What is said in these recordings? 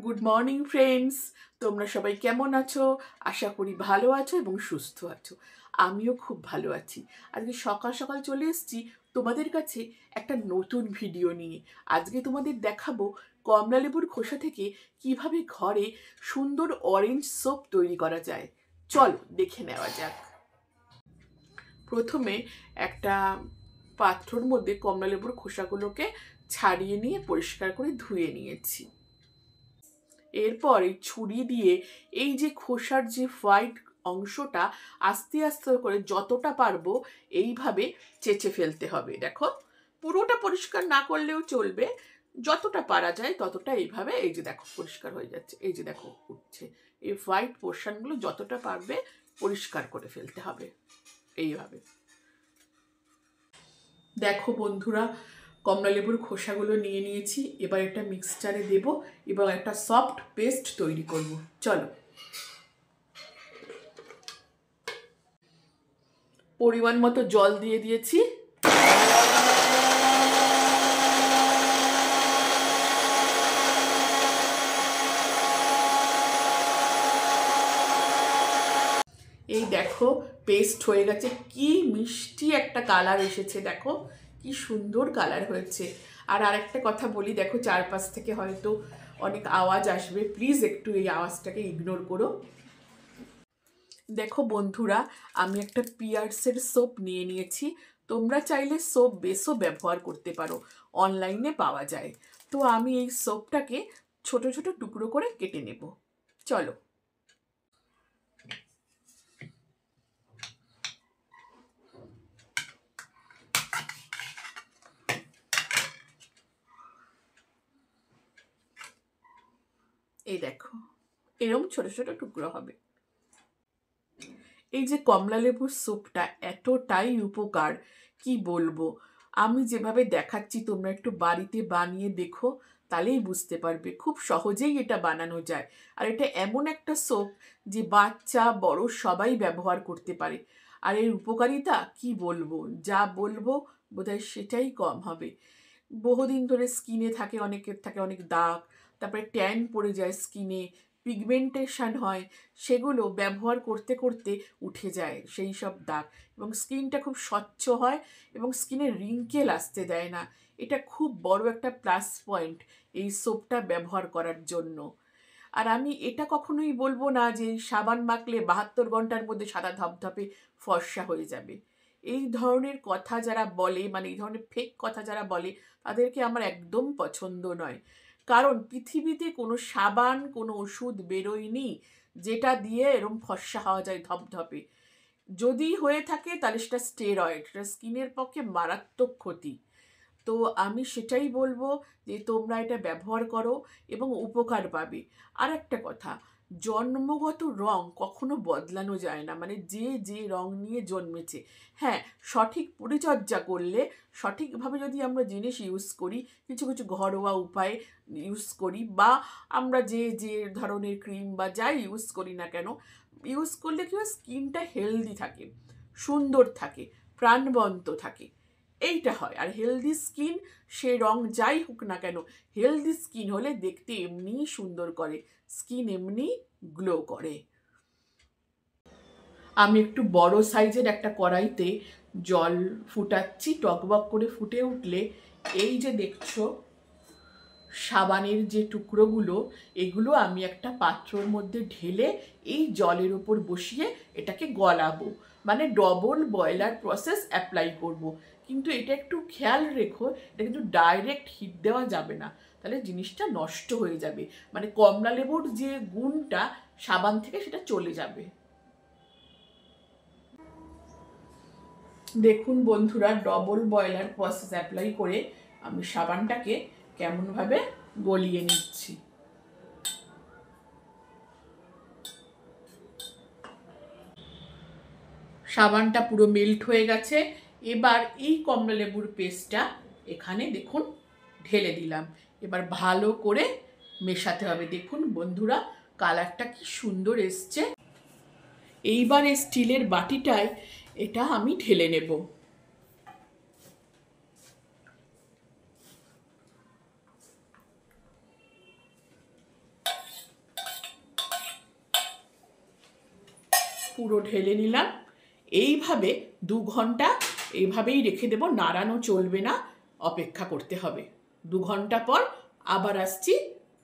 Good morning friends, তোমরা সবাই কেমন আছো? আশা করি ভালো আছো এবং সুস্থ আছো। আমিও খুব ভালো আছি। আজকে সকাল সকাল চলে এসেছি তোমাদের কাছে একটা নতুন ভিডিও নিয়ে। আজকে তোমাদের দেখাবো কমলা লেবুর খোসা থেকে কিভাবে ঘরে সুন্দর অরেঞ্জ সোপ তৈরি করা যায়। চলো দেখে নেওয়া যাক। প্রথমে একটা পাত্রর মধ্যে কমলা লেবুর খোসাগুলোকে ছাড়িয়ে নিয়ে পরিষ্কার করে ধুয়ে নিয়েছি। এরপর এই ছুরি দিয়ে এই যে খোসার যে হোয়াইট অংশটা আস্তে আস্তে করে যতটা পারবো এইভাবে চেঁচে ফেলতে হবে। দেখো, পুরোটা পরিষ্কার না করলেও চলবে, যতটা পারা যায় ততটা এইভাবে। এই যে দেখো পরিষ্কার হয়ে যাচ্ছে, এই যে দেখো উঠছে। এই হোয়াইট পোর্শনগুলো যতটা পারবে পরিষ্কার করে ফেলতে হবে এইভাবে। দেখো বন্ধুরা, কমলা লেবুর খোসাগুলো নিয়ে নিয়েছি। এবার একটা মিক্সচারে দেব এবং একটা সফট পেস্ট তৈরি করব। চলো। পরিমাণ মতো জল দিয়ে দিয়েছি। এই দেখো পেস্ট হয়ে গেছে। কি মিষ্টি একটা কালার এসেছে, দেখো কি সুন্দর কালার হয়েছে। আর আরেকটা কথা বলি, দেখো চারপাশ থেকে হয়তো অনেক আওয়াজ আসবে, প্লিজ একটু এই আওয়াজটাকে ইগনোর করো। দেখো বন্ধুরা, আমি একটা পিয়ার্সের সোপ নিয়ে নিয়েছি। তোমরা চাইলে সোপ বেসও ব্যবহার করতে পারো, অনলাইনে পাওয়া যায়। তো আমি এই সোপটাকে ছোট ছোট টুকরো করে কেটে নেব। চলো। এই দেখো এরকম ছোট ছোট টুকরো হবে। এই যে কমলা লেবুর স্যুপটা এতটাই উপকার, কি বলবো। আমি যেভাবে দেখাচ্ছি তোমরা একটু বাড়িতে বানিয়ে দেখো, তাহলেই বুঝতে পারবে খুব সহজেই এটা বানানো যায়। আর এটা এমন একটা সোপ যে বাচ্চা বড় সবাই ব্যবহার করতে পারে। আর এর উপকারিতা কি বলবো, যা বলবো বোধহয় সেটাই কম হবে। বহুদিন ধরে স্কিনে থাকে, অনেকের থাকে অনেক দাগ, তারপরে ট্যান পড়ে যায় স্কিনে, পিগমেন্টেশন হয়, সেগুলো ব্যবহার করতে করতে উঠে যায় সেই সব দাগ, এবং স্কিনটা খুব স্বচ্ছ হয় এবং স্কিনে রিঙ্কেল আসতে দেয় না। এটা খুব বড় একটা প্লাস পয়েন্ট এই সোপটা ব্যবহার করার জন্য। আর আমি এটা কখনোই বলবো না যে সাবান মাখলে 72 ঘন্টার মধ্যে সাদা ধপধপে ফর্সা হয়ে যাবে। এই ধরনের কথা যারা বলে, মানে এই ধরনের ফেক কথা যারা বলে, তাদেরকে আমার একদম পছন্দ নয়। কারণ পৃথিবীতে কোনো সাবান, কোনো ওষুধ বেরোয়নি যেটা দিয়ে এরম ফর্সা হওয়া যায় ধপধপে। যদি হয়ে থাকে তাহলে সেটা স্টেরয়েড, সেটা স্কিনের পক্ষে মারাত্মক ক্ষতি। তো আমি সেটাই বলবো যে তোমরা এটা ব্যবহার করো এবং উপকার পাবে। আর একটা কথা, জন্মগত রং কখনো বদলানো যায় না, মানে যে যে রং নিয়ে জন্মেছে। হ্যাঁ, সঠিক পরিচর্যা করলে, সঠিকভাবে যদি আমরা জিনিস ইউজ করি, কিছু কিছু ঘরোয়া উপায় ইউজ করি, বা আমরা যে যে ধরনের ক্রিম বা যাই ইউজ করি না কেন, ইউজ করলে কি হয়, স্কিনটা হেলদি থাকে, সুন্দর থাকে, প্রাণবন্ত থাকে, এইটা হয়। আর হেলদি স্কিন, সে রং যাই হোক না কেন, হেলদি স্কিন হলে দেখতে এমনিই সুন্দর করে, স্কিন এমনি গ্লো করে। আমি একটু বড় সাইজের একটা কড়াইতে জল ফুটাচ্ছি, টকবক করে ফুটে উঠলে এই যে দেখছো সাবানের যে টুকরোগুলো, এগুলো আমি একটা পাত্রর মধ্যে ঢেলে এই জলের ওপর বসিয়ে এটাকে গলাবো, মানে ডবল বয়লার প্রসেস অ্যাপ্লাই করব। কিন্তু এটা একটু খেয়াল রেখো, এটা কিন্তু ডাইরেক্ট হিট দেওয়া যাবে না, তাহলে জিনিসটা নষ্ট হয়ে যাবে, মানে কমলা লেবুর যে গুণটা সাবান থেকে সেটা চলে যাবে। দেখুন বন্ধুরা, ডবল বয়লার প্রসেস অ্যাপ্লাই করে আমি সাবানটাকে কেমনভাবে গলিয়ে নিচ্ছি। সাবানটা পুরো মেল্ট হয়ে গেছে। এবার এই কমলা লেবুর পেস্টটা এখানে দেখুন ঢেলে দিলাম। এবার ভালো করে মেশাতে হবে। দেখুন বন্ধুরা, কালারটা কি সুন্দর এসছে। এইবার এই স্টিলের বাটিটায় এটা আমি ঢেলে নেব। পুরো ঢেলে নিলাম। এইভাবে 2 ঘন্টা এইভাবেই রেখে দেব, নাড়ানো চলবে না, অপেক্ষা করতে হবে। 2 ঘন্টা পর আবার আসছি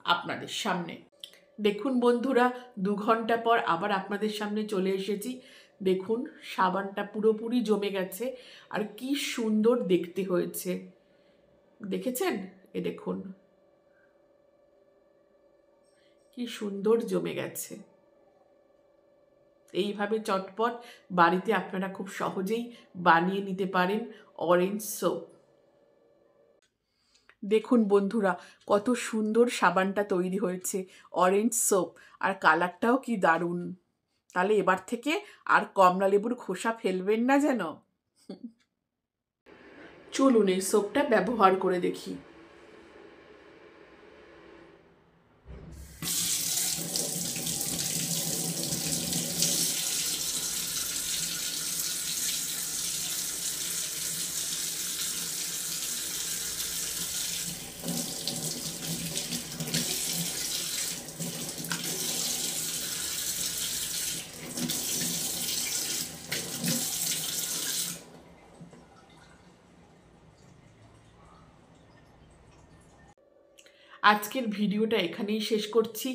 আপনাদের সামনে। দেখুন বন্ধুরা, 2 ঘন্টা পর আবার আপনাদের সামনে চলে এসেছি। দেখুন সাবানটা পুরোপুরি জমে গেছে আর কি সুন্দর দেখতে হয়েছে, দেখেছেন? এ দেখুন কি সুন্দর জমে গেছে। এইভাবে চটপট বাড়িতে আপনারা খুব সহজেই বানিয়ে নিতে পারেন অরেঞ্জ সোপ। দেখুন বন্ধুরা কত সুন্দর সাবানটা তৈরি হয়েছে, অরেঞ্জ সোপ, আর কালারটাও কি দারুণ। তাহলে এবার থেকে আর কমলা লেবুর খোসা ফেলবেন না যেন। চলুন এই সোপটা ব্যবহার করে দেখি। আজকের ভিডিওটা এখানেই শেষ করছি।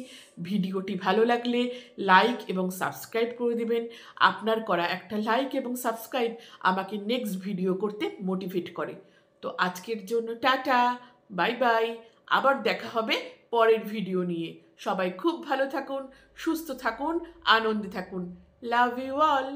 ভিডিওটি ভালো লাগলে লাইক এবং সাবস্ক্রাইব করে দেবেন। আপনার করা একটা লাইক এবং সাবস্ক্রাইব আমাকে নেক্সট ভিডিও করতে মোটিভেট করে। তো আজকের জন্য টাটা, বাই বাই। আবার দেখা হবে পরের ভিডিও নিয়ে। সবাই খুব ভালো থাকুন, সুস্থ থাকুন, আনন্দে থাকুন। Love you all.